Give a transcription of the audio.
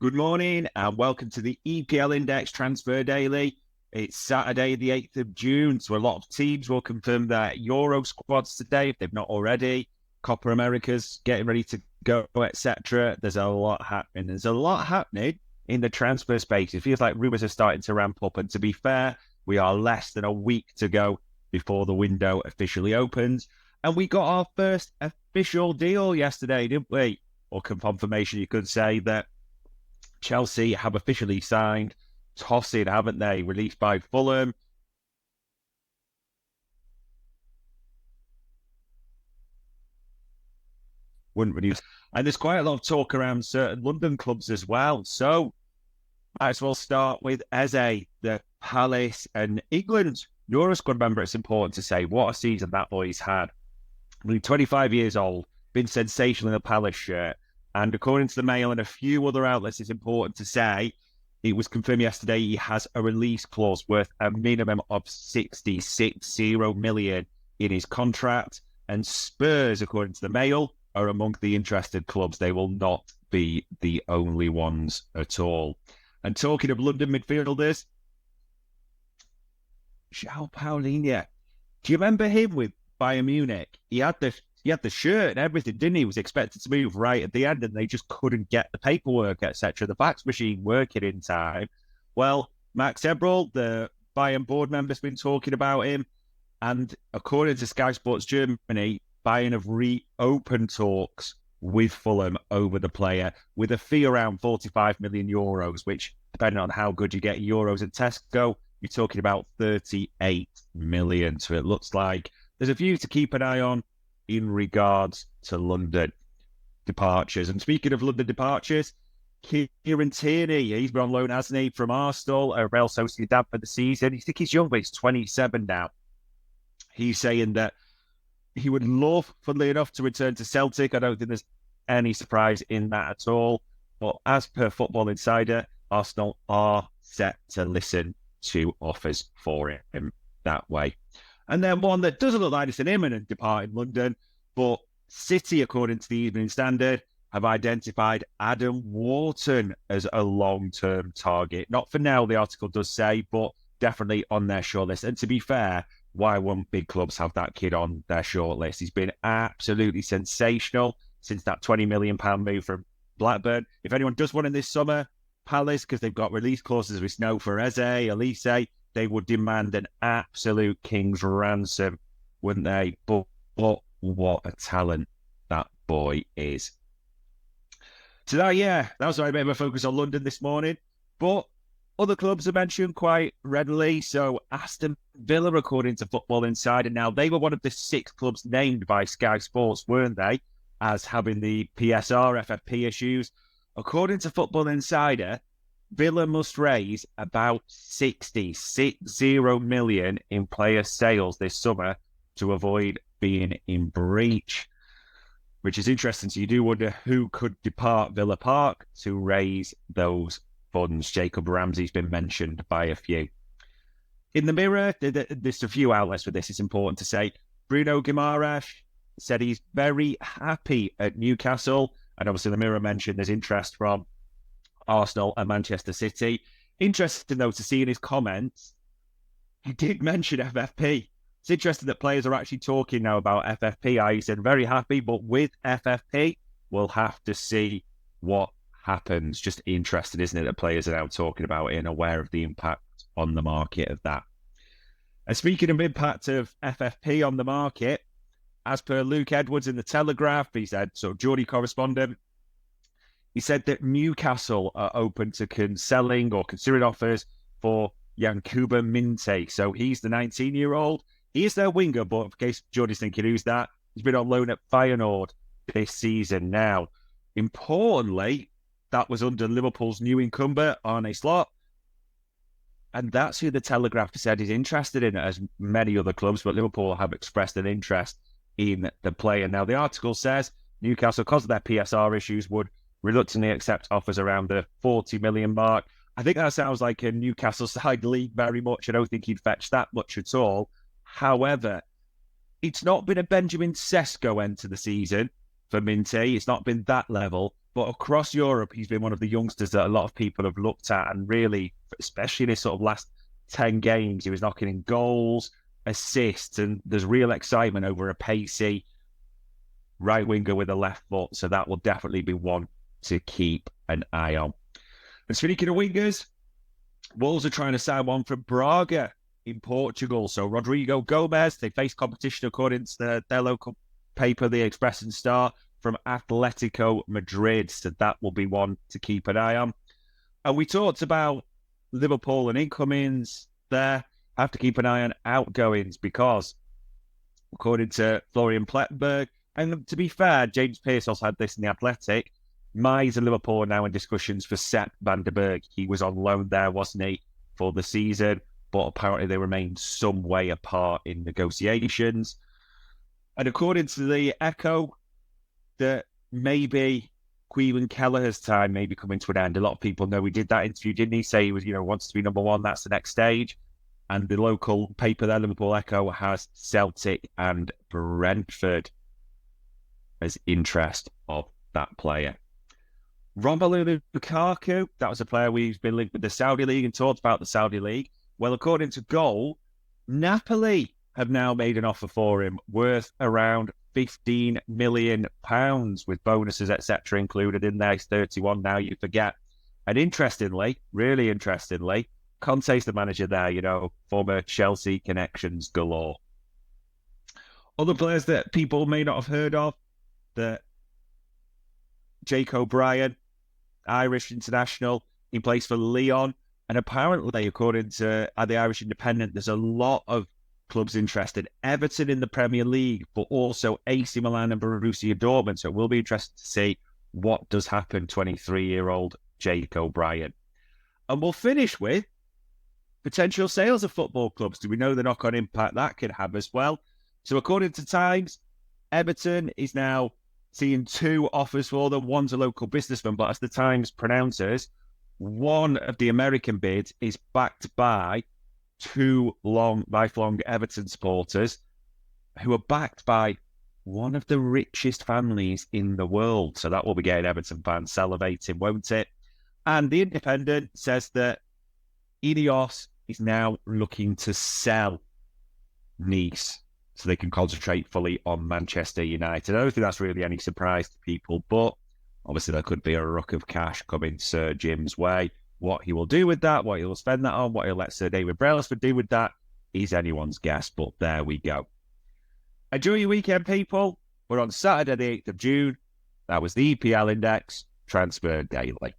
Good morning and welcome to the EPL Index Transfer Daily. It's Saturday, the 8th of June, so a lot of teams will confirm their Euro squads today if they've not already. Copa America's getting ready to go, etc. There's a lot happening. There's a lot happening in the transfer space. It feels like rumours are starting to ramp up, and to be fair, we are less than a week to go before the window officially opens. And we got our first official deal yesterday, didn't we? Or confirmation, you could say, that Chelsea have officially signed Tosin, haven't they? Released by Fulham. Wouldn't reduce. And there's quite a lot of talk around certain London clubs as well. So might as well start with Eze, the Palace and England Euro squad member. It's important to say what a season that boy's had. I mean, 25 years old, been sensational in the Palace shirt. And according to the Mail and a few other outlets, it's important to say it was confirmed yesterday he has a release clause worth a minimum of 66 million in his contract. And Spurs, according to the Mail, are among the interested clubs. They will not be the only ones at all. And talking of London midfielders, Palhinha. Do you remember him with Bayern Munich? He had the shirt and everything, didn't he? He was expected to move right at the end, and they just couldn't get the paperwork, etc. The fax machine working in time. Well, Max Eberl, the Bayern board member, has been talking about him, and according to Sky Sports Germany, Bayern have reopened talks with Fulham over the player with a fee around 45 million euros, which, depending on how good you get euros at Tesco, you're talking about 38 million. So it looks like there's a few to keep an eye on in regards to London departures. And speaking of London departures, Kieran Tierney, he's been on loan, hasn't he, from Arsenal, Real Sociedad for the season. I think he's young, but he's 27 now. He's saying that he would love, funnily enough, to return to Celtic. I don't think there's any surprise in that at all. But as per Football Insider, Arsenal are set to listen to offers for him that way. And then one that doesn't look like it's an imminent depart in London, but City, according to the Evening Standard, have identified Adam Wharton as a long-term target. Not for now, the article does say, but definitely on their shortlist. And to be fair, why won't big clubs have that kid on their shortlist? He's been absolutely sensational since that £20 million move from Blackburn. If anyone does one in this summer, Palace, because they've got release clauses with Snow for Eze, Elise, they would demand an absolute king's ransom, wouldn't they? But what a talent that boy is. So that was a bit of a focus on London this morning. But other clubs are mentioned quite readily. So Aston Villa, according to Football Insider, now they were one of the 6 clubs named by Sky Sports, weren't they, as having the PSR, FFP issues. According to Football Insider, Villa must raise about 60 million in player sales this summer to avoid being in breach, which is interesting. So you do wonder who could depart Villa Park to raise those funds. Jacob Ramsey's been mentioned by a few. In the Mirror, there's a few outlets with this, it's important to say. Bruno Guimaraes said he's very happy at Newcastle. And obviously the Mirror mentioned there's interest from Arsenal and Manchester City. Interesting, though, to see in his comments, he did mention FFP. It's interesting that players are actually talking now about FFP. He said, very happy, but with FFP, we'll have to see what happens. Just interesting, isn't it, that players are now talking about it and aware of the impact on the market of that. And speaking of impact of FFP on the market, as per Luke Edwards in The Telegraph, he said, so Geordie correspondent, he said that Newcastle are open to selling or considering offers for Yankuba Minte. So he's the 19-year-old. He is their winger, but in case Geordie's thinking, who's that? He's been on loan at Feyenoord this season now. Importantly, that was under Liverpool's new incumbent, Arne Slot. And that's who The Telegraph said is interested in it, as many other clubs, but Liverpool have expressed an interest in the player. Now, the article says Newcastle, because of their PSR issues, would reluctantly accept offers around the 40 million mark. I think that sounds like a Newcastle side league very much. I don't think he'd fetch that much at all. However, it's not been a Benjamin Sesko end to the season for Minte. It's not been that level. But across Europe, he's been one of the youngsters that a lot of people have looked at, and really, especially in his sort of last 10 games, he was knocking in goals, assists, and there's real excitement over a pacey right winger with a left foot. So that will definitely be one to keep an eye on. And speaking of wingers, Wolves are trying to sign one from Braga in Portugal. So Rodrigo Gomez, they face competition according to their local paper, the Express and Star, from Atletico Madrid. So that will be one to keep an eye on. And we talked about Liverpool and incomings there. Have to keep an eye on outgoings because, according to Florian Plettenberg, and to be fair, James Pearce also had this in the Athletic, Mize and Liverpool are now in discussions for Sepp van der Berg. He was on loan there, wasn't he, for the season? But apparently they remained some way apart in negotiations. And according to the Echo, that maybe Queelan Kelleher's time may be coming to an end. A lot of people know he did that interview, didn't he? Say he was, wants to be number one. That's the next stage. And the local paper there, Liverpool Echo, has Celtic and Brentford as interest of that player. Romelu Lukaku, that was a player we've been linked with the Saudi League and talked about the Saudi League. Well, according to Goal, Napoli have now made an offer for him worth around £15 million with bonuses, etc., included in there. He's 31 now, you forget. And interestingly, really interestingly, Conte's the manager there, former Chelsea connections galore. Other players that people may not have heard of, that Jake O'Brien, Irish international, he plays for Lyon. And apparently, according to the Irish Independent, there's a lot of clubs interested. Everton in the Premier League, but also AC Milan and Borussia Dortmund. So it will be interesting to see what does happen, 23-year-old Jake O'Brien. And we'll finish with potential sales of football clubs. Do we know the knock-on impact that could have as well? So according to Times, Everton is now seeing 2 offers for them. One's a local businessman, but as the Times pronounces, one of the American bids is backed by 2 lifelong Everton supporters who are backed by one of the richest families in the world. So that will be getting Everton fans salivating, won't it? And the Independent says that Ineos is now looking to sell Nice so they can concentrate fully on Manchester United. I don't think that's really any surprise to people, but obviously there could be a ruck of cash coming Sir Jim's way. What he will do with that, what he will spend that on, what he'll let Sir David Brailsford do with that is anyone's guess, but there we go. Enjoy your weekend, people. We're on Saturday, the 8th of June. That was the EPL Index Transfer Daily.